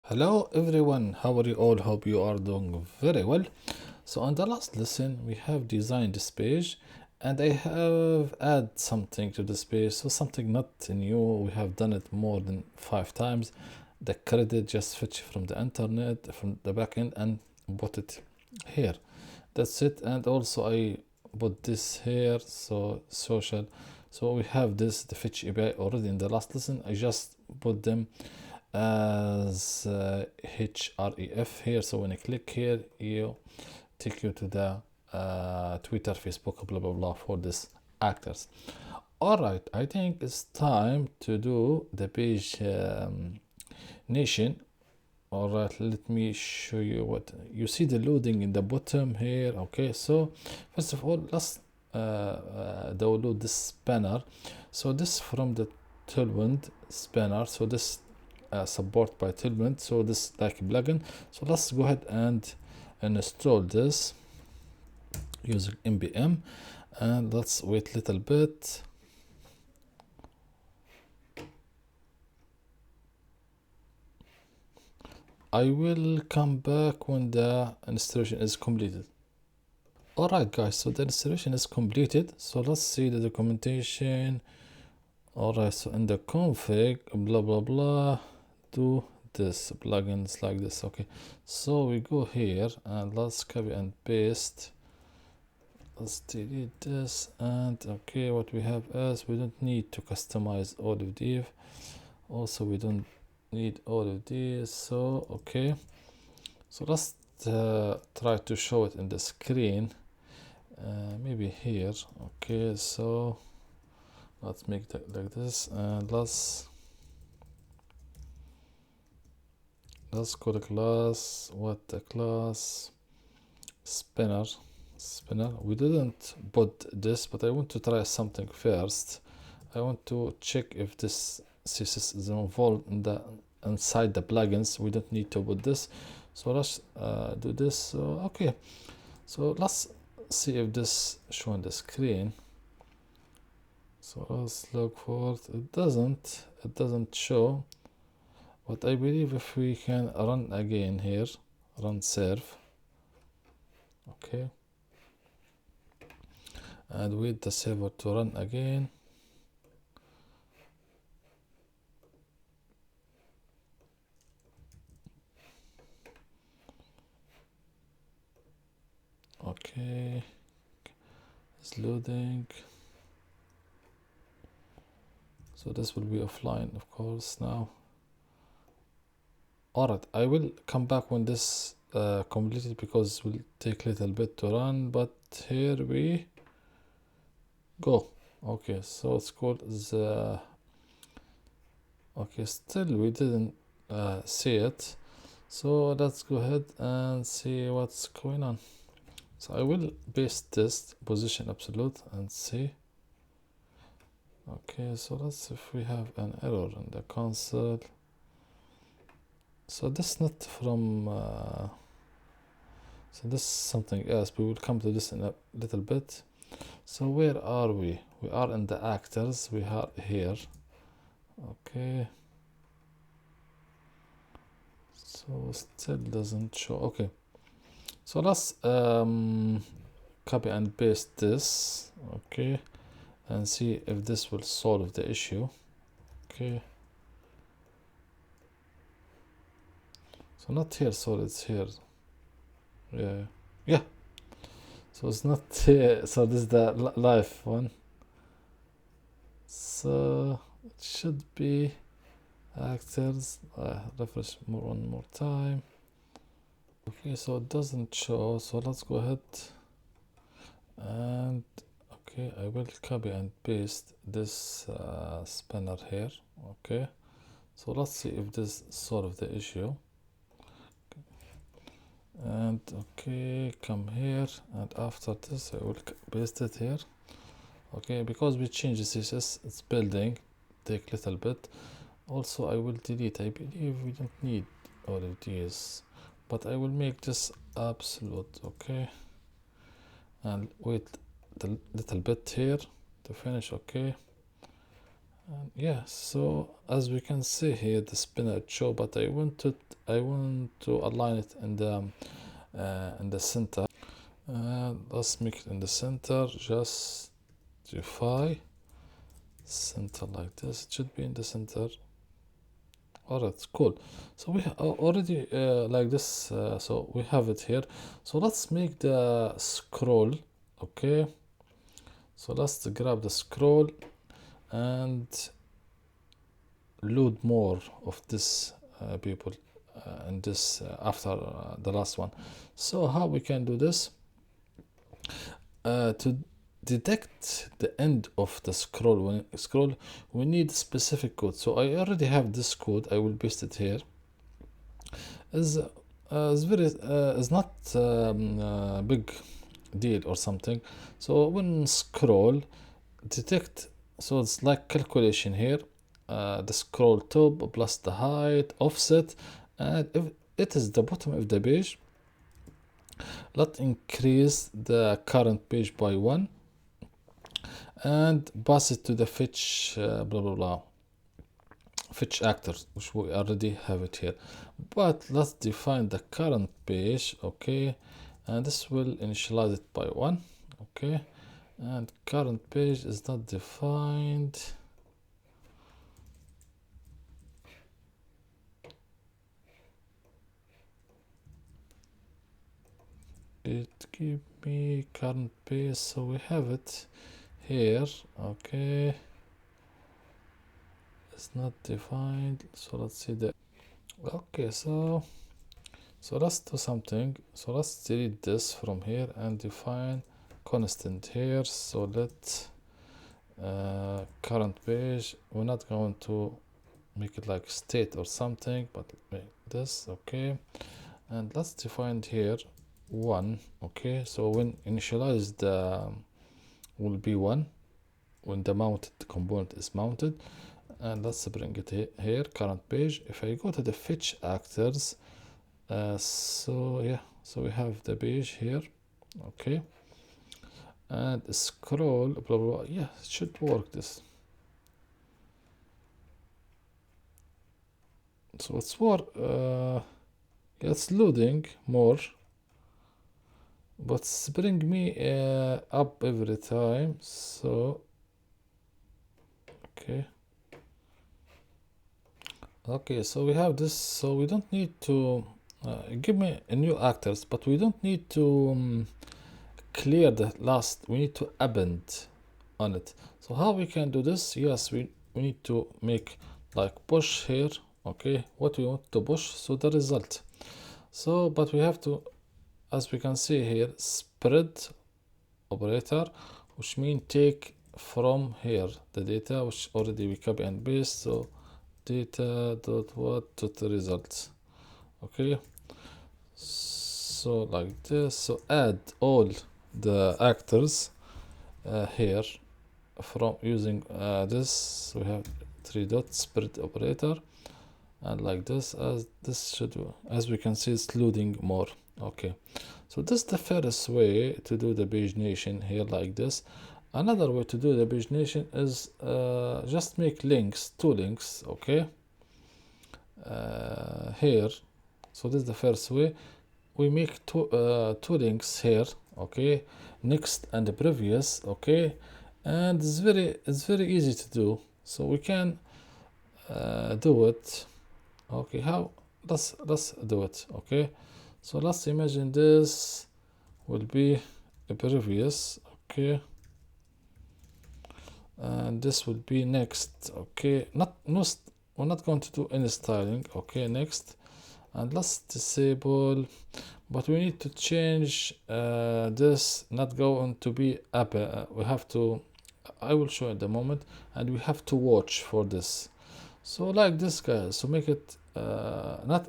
Hello everyone, how are you all? Hope you are doing very well. So on the last lesson we have designed this page and I have added something to this page, so something not new. We have done it more than 5 times. The credit just fetch from the internet, from the backend, and put it here. That's it. And also I put this here, so social. So we have this, the fetch API already in the last lesson. I just put them as href here. So when I click here, you take you to the Twitter, Facebook, blah blah blah for this actors. All right, I think it's time to do the page nation. All right, let me show you what you see, the loading in the bottom here. Okay, so first of all, let's download this spanner. So this from the Tailwind spanner. So this support by Tailwind, so this like plugin. So let's go ahead and install this using npm, and let's wait a little bit. I will come back when the installation is completed. Alright guys, so the installation is completed. So let's see the documentation. Alright, so in the config, blah blah blah, do this plugins like this. Okay, so we go here and let's copy and paste. Let's delete this, and okay, what we have is we don't need to customize all of these. Also, we don't need all of these. So okay, so let's try to show it in the screen. Maybe here. Okay, so let's make that like this, and let's call the class, what the class spinner. We didn't put this, but I want to try something first. I want to check if this CSS is involved in the inside the plugins. We don't need to put this, so let's do this. Okay, so let's see if this show on the screen. So let's look for it. It doesn't show, but I believe if we can run again here, run serve, okay, and wait the server to run again. Okay, it's loading. So this will be offline, of course, now. Alright, I will come back when this completed, because it will take a little bit to run, but here we go. Okay, so it's called the, okay, still we didn't see it, so let's go ahead and see what's going on. So I will paste this position absolute and see. Okay, so let's see if we have an error in the console. So this not from so this is something else. We will come to this in a little bit. So where are we? We are in the actors. We are here. Okay, so still doesn't show. Okay, so let's copy and paste this. Okay, and see if this will solve the issue. Okay, so not here, so it's here. Yeah, so it's not here. So this is the live one, so it should be actors. Refresh one more time. Okay, so it doesn't show, so let's go ahead and okay, I will copy and paste this spanner here. Okay, so let's see if this solves the issue. And okay, come here, and after this I will paste it here. Okay, because we changed the CSS, it's building, take a little bit. Also I will delete, I believe we don't need all of these, but I will make this absolute. Okay, and wait a little bit here to finish. Okay, Yeah, so as we can see here, the spinner show, but I want to align it in the center. Let's make it in the center. Justify center like this. It should be in the center. Alright, cool. So we already like this. So we have it here. So let's make the scroll. Okay. So let's grab the scroll and load more of this people and this after the last one. So how we can do this? To detect the end of the scroll, when you scroll, we need specific code. So I already have this code. I will paste it here. Is is not big deal or something. So when scroll detect, so it's like calculation here. The scroll top plus the height offset, and if it is the bottom of the page, let's increase the current page by 1 and pass it to the fetch blah blah blah fetch actor, which we already have it here. But let's define the current page. Okay, and this will initialize it by 1. Okay, and current page is not defined. It give me current page, so we have it here. Okay, it's not defined, so let's see the okay. So let's do something. So let's delete this from here and define constant here. So let current page, we're not going to make it like state or something, but make this. Okay, and let's define here 1. Okay, so when initialized will be 1 when the mounted component is mounted. And let's bring it here, current page. If I go to the fetch actors, so yeah, so we have the page here. Okay, and scroll blah blah, blah. Yeah, it should work this. So it's more it's loading more, but it's bring me up every time. So okay, so we have this. So we don't need to give me a new actors, but we don't need to clear the last. We need to append on it. So how we can do this? Yes, we need to make like push here. Okay, what we want to push, so the result. So but we have to, as we can see here, spread operator, which means take from here the data which already we copy and paste. So data dot what to the results. Okay, so like this. So add all the actors here from using this. We have 3 dots spread operator, and like this, as this should do, as we can see, it's loading more. Okay, so this is the first way to do the pagination here, like this. Another way to do the pagination is just make links, 2 links. Okay, here. So this is the first way. We make two links here. Okay, next and the previous. Okay, and it's very easy to do. So we can do it. Okay, how? Let's do it. Okay, so let's imagine this will be a previous. Okay, and this will be next. Okay, we're not going to do any styling. Okay, next, and let's disable, but we need to change this, not going to be up. We have to, I will show in the moment, and we have to watch for this. So like this, guys. So make it not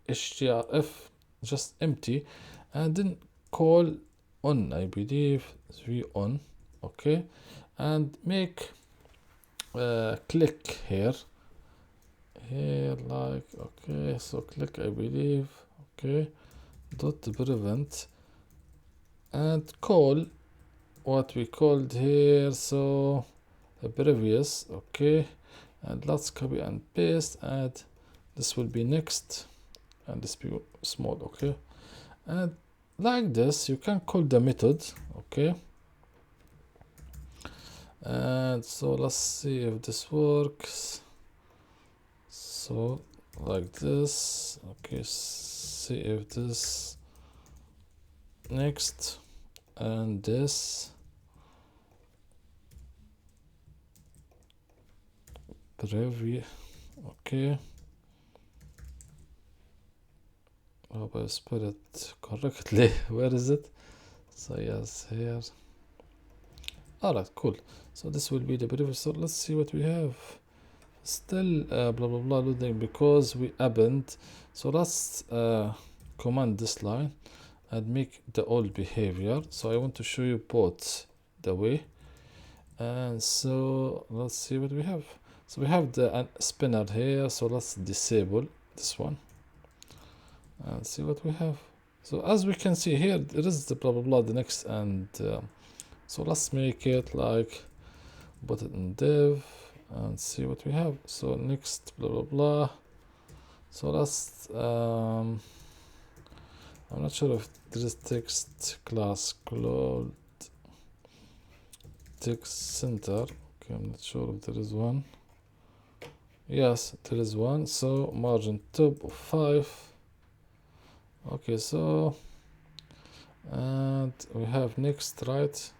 href, just empty, and then call on, I believe v on. Okay, and make click here like, okay, so click, I believe. Okay, dot prevent, and call what we called here. So the previous. Okay, and let's copy and paste, and this will be next, and this be small. Okay, and like this you can call the method. Okay, and so let's see if this works. So like this. Okay, see if this next, and this preview. Okay, hope I spell it correctly. Where is it? So yes, here. Alright, cool. So this will be the preview. So let's see what we have. Still blah blah blah loading because we happened. So let's command this line and make the old behavior. So I want to show you both the way. And so let's see what we have. So we have the spinner here. So let's disable this one and see what we have. So as we can see here, there is the blah blah blah the next, and so let's make it like put it in div and see what we have. So next blah blah blah. So let's I'm not sure if there is text class called text center. Okay, I'm not sure if there is one. Yes, there is one. So margin top of 5. Okay, so and we have next, right?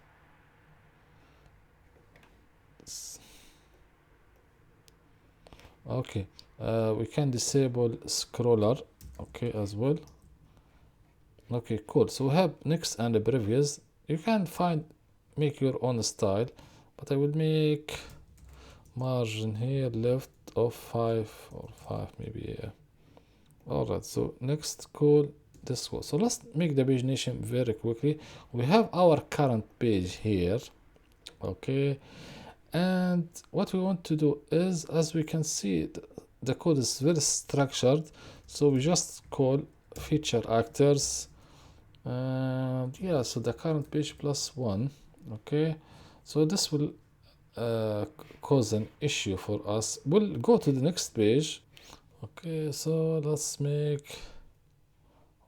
Okay, we can disable scroller. Okay, as well. Okay, cool. So we have next and the previous. You can make your own style, but I will make margin here left of 5 or 5 maybe. Yeah. Alright, so next, cool. This one. So let's make the pagination very quickly. We have our current page here. Okay, and what we want to do is, as we can see, the code is very structured. So we just call feature actors, and yeah, so the current page plus 1. Okay, so this will cause an issue for us. We'll go to the next page. Okay, so let's make,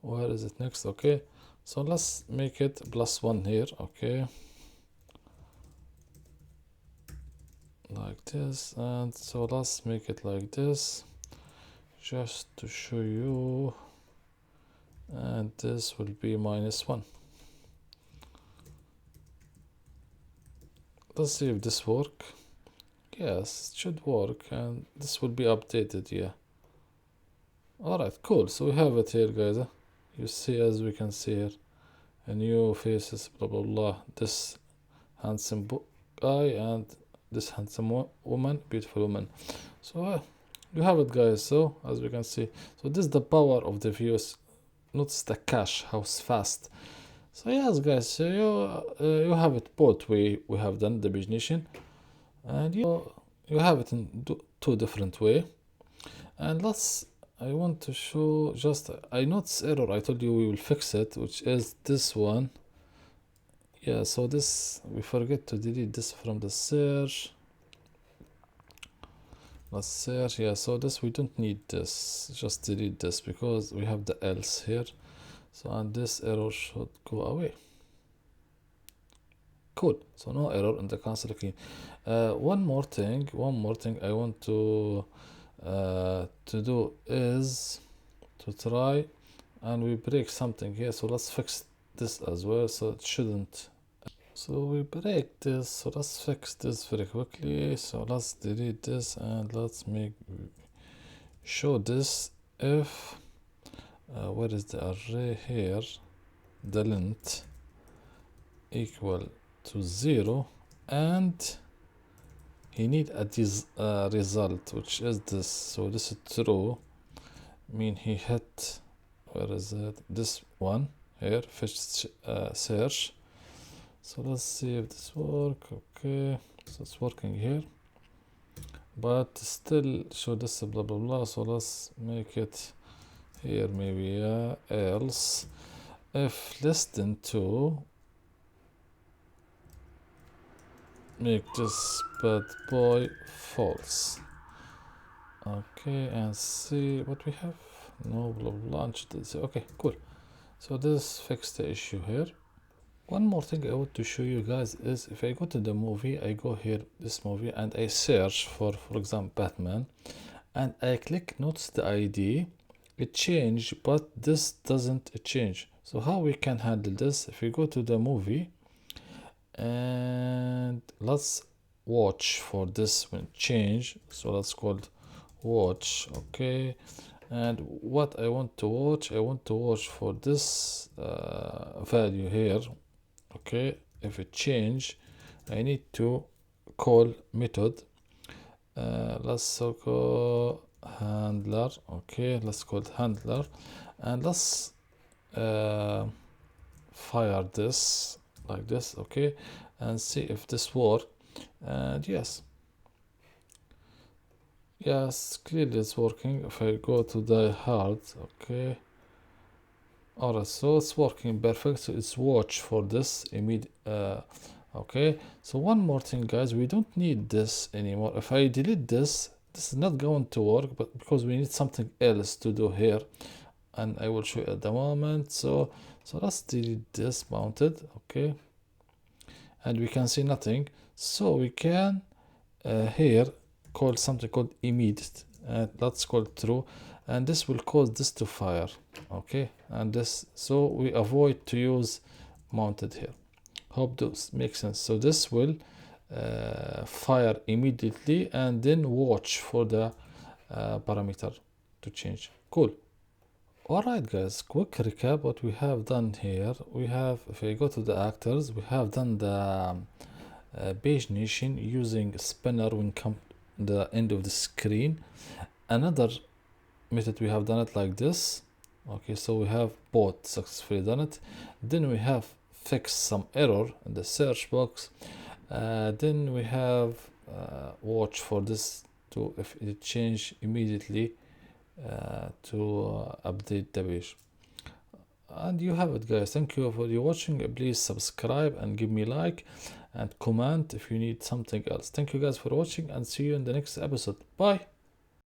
where is it next? Okay, so let's make it plus 1 here. Okay, like this, and so let's make it like this just to show you, and this will be -1. Let's see if this work. Yes, it should work, and this will be updated. Yeah, alright, cool. So we have it here, guys. You see, as we can see here, a new faces, blah blah blah, this handsome guy and this handsome woman, beautiful woman. So you have it, guys. So as we can see, so this is the power of the views. Notice the cache, how fast. So yes, guys, so you have it both way. We have done the pagination, and you have it in two different way. And I want to show, just I notice error. I told you we will fix it, which is this one. Yeah, so this, we forget to delete this from the search. Let's search. Yeah, so this, we don't need this, just delete this because we have the else here. So, and this error should go away. Cool. So no error in the console key. One more thing I want to do is to try, and we break something here. So let's fix this as well. So it shouldn't. So we break this. So let's fix this very quickly. So let's delete this and let's show this if where is the array here? The length equal to 0, and he need a result, which is this. So this is true, mean he hit, where is it, this one here, fetch search. So let's see if this work. Okay, so it's working here, but still show this blah blah blah. So let's make it here maybe else if less than 2. make this bad boy false. Okay, and see what we have. No, blah blah blah. Okay, cool. So this fixed the issue here. One more thing I want to show you guys is if I go to the movie, I go here, this movie, and I search for example, Batman, and I click notice the ID, it changed, but this doesn't change. So how we can handle this? If we go to the movie, and let's watch for this one change. So let's call it watch. Okay, and what I want to watch for this value here. Okay, if it change, I need to call method. Let's call handler. Okay, let's call it handler, and let's fire this like this. Okay, and see if this work. And yes, clearly it's working. If I go to the hard, okay, alright, so it's working perfect. So it's watch for this immediate. Okay, so one more thing, guys, we don't need this anymore. If I delete this is not going to work, but because we need something else to do here, and I will show you at the moment. So let's delete this mounted. Okay, and we can see nothing. So we can here call something called immediate, and let's call it true, and this will cause this to fire. Okay, and this, so we avoid to use mounted here. Hope this makes sense. So this will fire immediately, and then watch for the parameter to change. Cool. Alright guys, quick recap what we have done here. We have, if I go to the actors, we have done the pagination using spinner when come the end of the screen. Another method we have done it like this. Okay, so we have both successfully done it. Then we have fixed some error in the search box. Then we have watch for this to, if it change immediately, to update the page. And you have it, guys. Thank you for your watching. Please subscribe and give me like and comment if you need something else. Thank you guys for watching, and see you in the next episode. Bye.